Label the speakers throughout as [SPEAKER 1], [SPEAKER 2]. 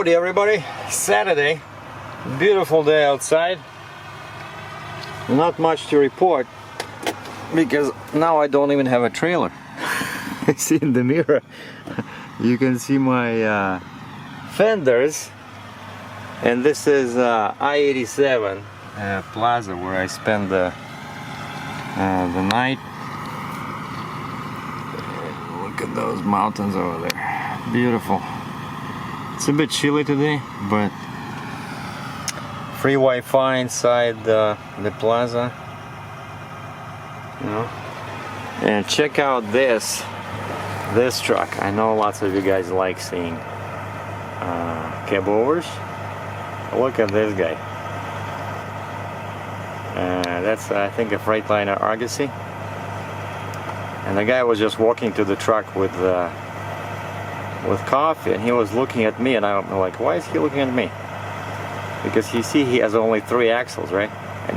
[SPEAKER 1] Howdy everybody, Saturday, beautiful day outside. Not much to report because now I don't even have a trailer. See in the mirror, you can see my fenders, and this is I-87 Plaza where I spend the night. Look at those mountains over there, beautiful. It's a bit chilly today, but free Wi-Fi inside the plaza, you know. And check out this truck. I know lots of you guys like seeing cab overs. Look at this guy. That's I think a Freightliner Argosy. And the guy was just walking to the truck with coffee, and he was looking at me, and I'm like, why is he looking at me? Because you see he has only 3 axles, right? And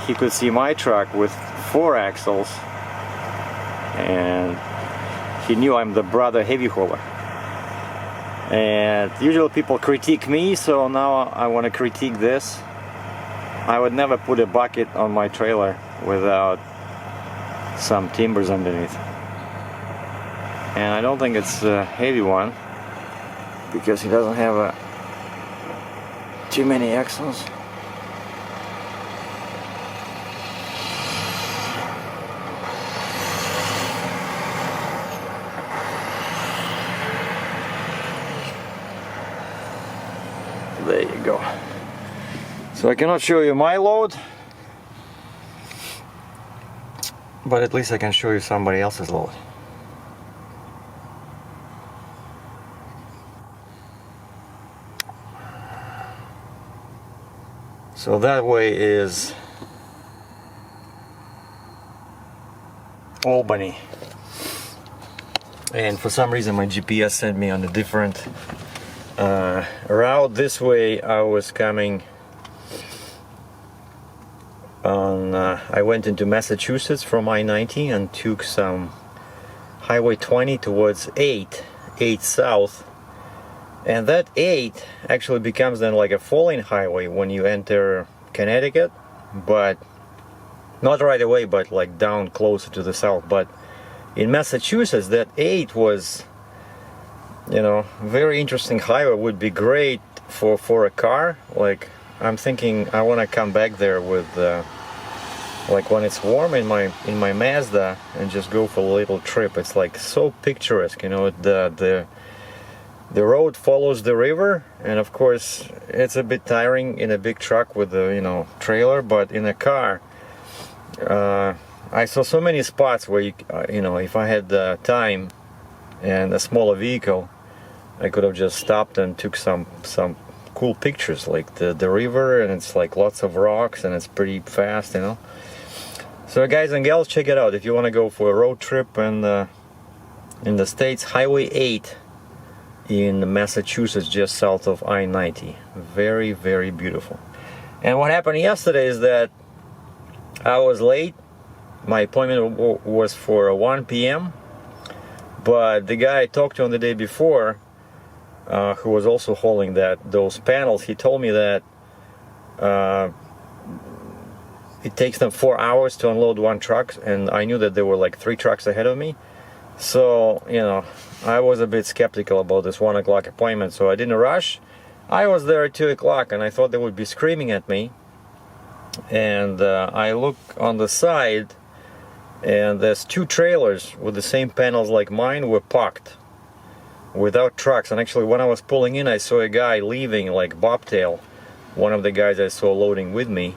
[SPEAKER 1] he could see my truck with 4 axles, and he knew I'm the brother heavy hauler. And usually people critique me, so now I want to critique this. I would never put a bucket on my trailer without some timbers underneath. And I don't think it's a heavy one because he doesn't have too many axles. There you go. So I cannot show you my load, but at least I can show you somebody else's load. So that way is Albany, and for some reason my GPS sent me on a different route. This way I was coming on, I went into Massachusetts from I-90 and took some Highway 20 towards 8 South. And that 8 actually becomes then like a falling highway when you enter Connecticut, but not right away, but like down closer to the south. But in Massachusetts, that 8 was, you know, very interesting highway. Would be great for a car. Like, I'm thinking I want to come back there with like when it's warm in my Mazda and just go for a little trip. It's like so picturesque, you know. The road follows the river, and of course it's a bit tiring in a big truck with a, you know, trailer, but in a car I saw so many spots where you know, if I had the time and a smaller vehicle, I could have just stopped and took some cool pictures, like the river, and it's like lots of rocks and it's pretty fast, you know. So guys and gals, check it out if you want to go for a road trip and in the States. Highway 8 in Massachusetts, just south of I-90. Very, very beautiful. And what happened yesterday is that I was late. My appointment was for 1 p.m. But the guy I talked to on the day before, who was also hauling those panels, he told me that it takes them 4 hours to unload one truck, and I knew that there were like 3 trucks ahead of me. So, you know, I was a bit skeptical about this 1 o'clock appointment, so I didn't rush. I was there at 2 o'clock, and I thought they would be screaming at me. And I look on the side, and there's 2 trailers with the same panels like mine were parked without trucks. And actually, when I was pulling in, I saw a guy leaving, like bobtail, one of the guys I saw loading with me.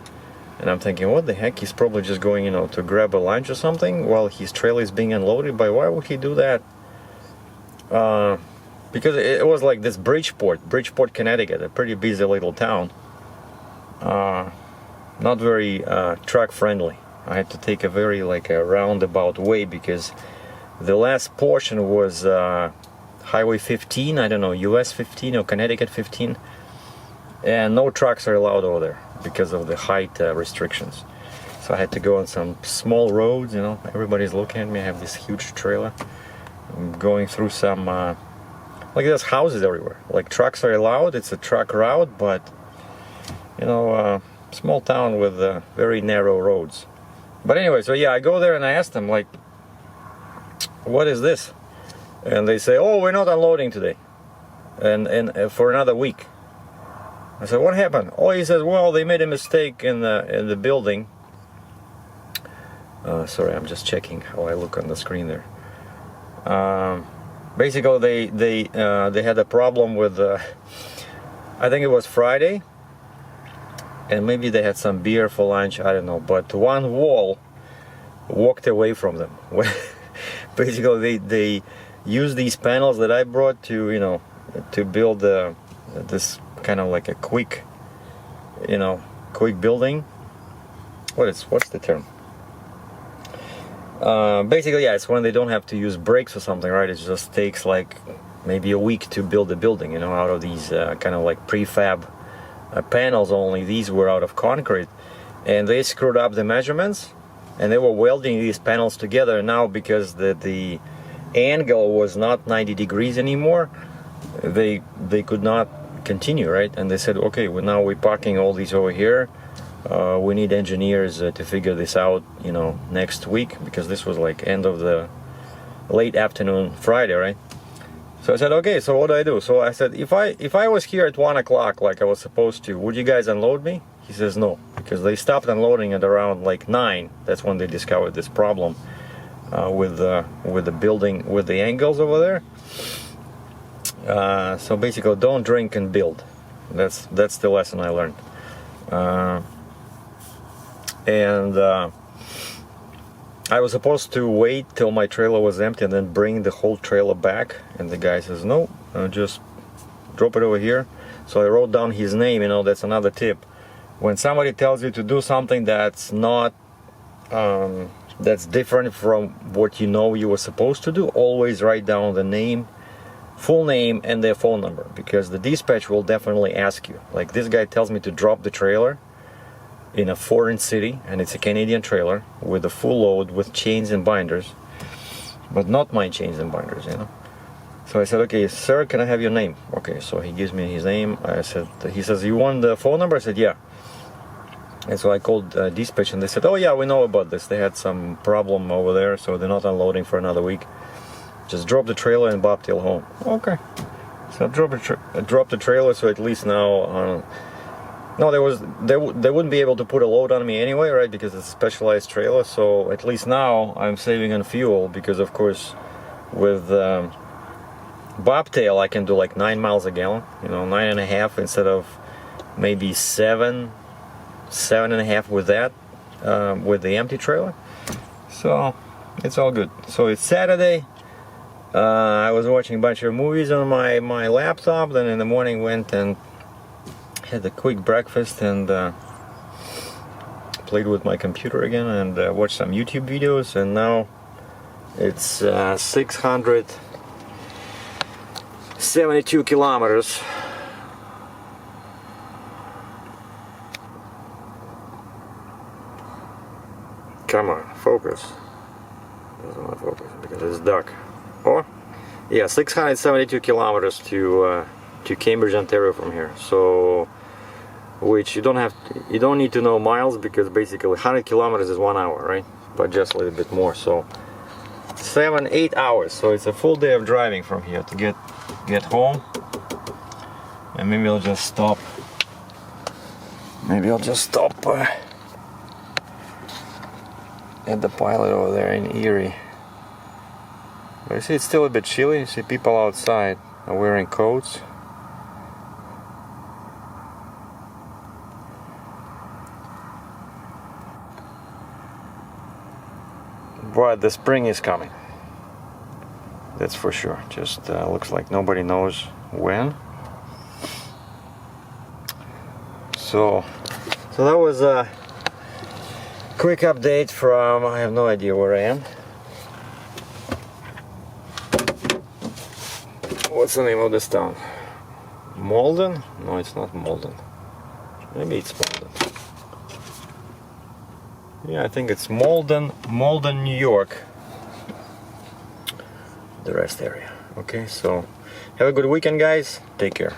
[SPEAKER 1] And I'm thinking, what the heck, he's probably just going, you know, to grab a lunch or something while his trailer is being unloaded. But why would he do that? Because it was like this Bridgeport, Connecticut, a pretty busy little town. Not very truck friendly. I had to take a very like a roundabout way because the last portion was Highway 15, I don't know, US 15 or Connecticut 15. And no trucks are allowed over there because of the height restrictions. So I had to go on some small roads, you know. Everybody's looking at me. I have this huge trailer. I'm going through some like there's houses everywhere. Like trucks are allowed, it's a truck route, but you know, small town with very narrow roads. But anyway, so yeah, I go there and I ask them, like, what is this? And they say, oh, we're not unloading today, and for another week. I said, what happened? Oh, he says, well, they made a mistake in the building. Sorry, I'm just checking how I look on the screen there. Basically, they had a problem with, I think it was Friday, and maybe they had some beer for lunch, I don't know, but one wall walked away from them. Basically, they used these panels that I brought to, you know, to build this kind of like a quick building. What's the term? Basically, yeah, it's when they don't have to use brakes or something, right? It just takes like maybe a week to build a building, you know, out of these kind of like prefab panels. Only these were out of concrete, and they screwed up the measurements, and they were welding these panels together. Now, because the angle was not 90 degrees anymore, they could not continue, right? And they said, okay, well, now we're parking all these over here. We need engineers to figure this out, you know, next week, because this was like end of the late afternoon Friday, right? So I said, okay, so what do I do? So I said, if I was here at 1 o'clock like I was supposed to, would you guys unload me? He says no, because they stopped unloading at around like 9. That's when they discovered this problem with the building, with the angles over there. So basically, don't drink and build. That's the lesson I learned. I was supposed to wait till my trailer was empty and then bring the whole trailer back, and the guy says no, just drop it over here. So I wrote down his name. You know, that's another tip. When somebody tells you to do something that's not that's different from what you know you were supposed to do, always write down the name, full name, and their phone number, because the dispatch will definitely ask you. Like, this guy tells me to drop the trailer in a foreign city, and it's a Canadian trailer with a full load with chains and binders, but not my chains and binders, you know. So I said, okay, sir, can I have your name? Okay, so he gives me his name. He says, you want the phone number? I said, yeah. And so I called dispatch, and they said, oh yeah, we know about this. They had some problem over there, so they're not unloading for another week. Just drop the trailer and bobtail home. Okay. So I dropped the trailer, so at least now, no, they wouldn't be able to put a load on me anyway, right? Because it's a specialized trailer. So at least now I'm saving on fuel, because of course with bobtail I can do like 9 miles a gallon, you know, 9.5 instead of maybe 7.5 with that, with the empty trailer. So it's all good. So it's Saturday. I was watching a bunch of movies on my laptop. Then in the morning went and had a quick breakfast and played with my computer again and watched some YouTube videos. And now it's 672 kilometers. Come on, focus. Doesn't want to focus because it's dark. Oh, yeah, 672 kilometers to Cambridge, Ontario from here. So, which you don't need to know miles, because basically 100 kilometers is 1 hour, right? But just a little bit more. So 7-8 hours. So it's a full day of driving from here to get home. And maybe I'll just stop. At the pilot over there in Erie. But you see, it's still a bit chilly. You see people outside are wearing coats. But the spring is coming. That's for sure. Just looks like nobody knows when. So that was a quick update from, I have no idea where I am. What's the name of this town? Malden? No, it's not Malden. Maybe it's Malden. Yeah, I think it's Malden, New York. The rest area. Okay, so have a good weekend, guys. Take care.